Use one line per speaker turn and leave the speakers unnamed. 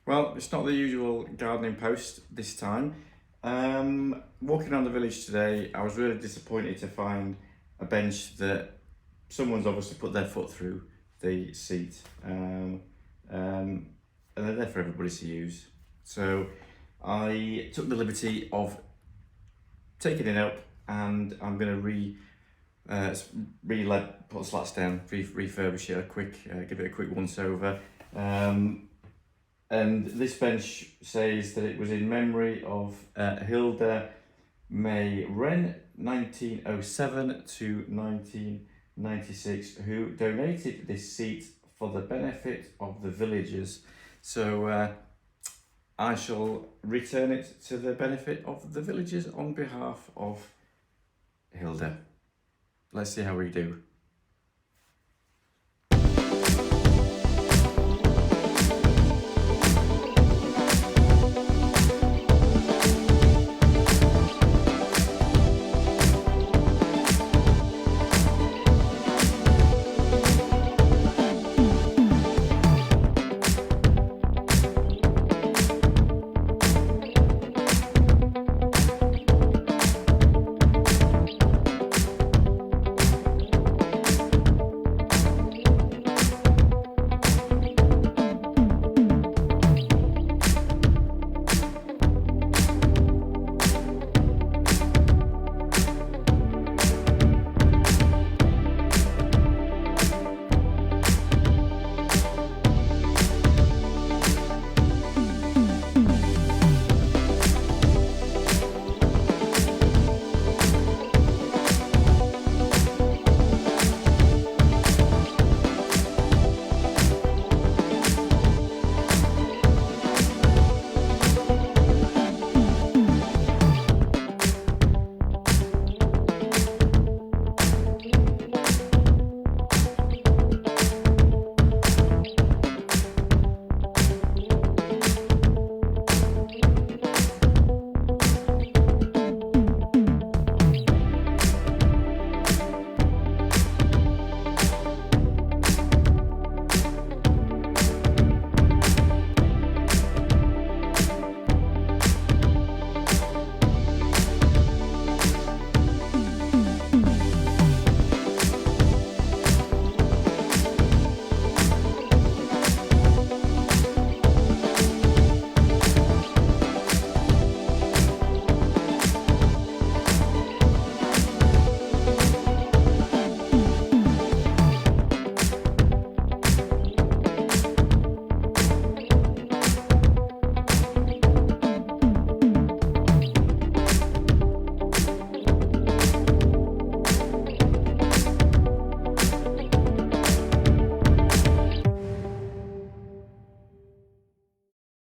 Well, it's not the usual gardening post this time. Walking around the village today, I was really disappointed to find a bench that someone's obviously put their foot through the seat, and they're there for everybody to use. So I took the liberty of taking it up, and I'm going to put the slats down, refurbish it give it a quick once over. And this bench says that it was in memory of Hilda May Wren, 1907 to 1996, who donated this seat for the benefit of the villagers. So I shall return it to the benefit of the villagers on behalf of Hilda. Let's see how we do.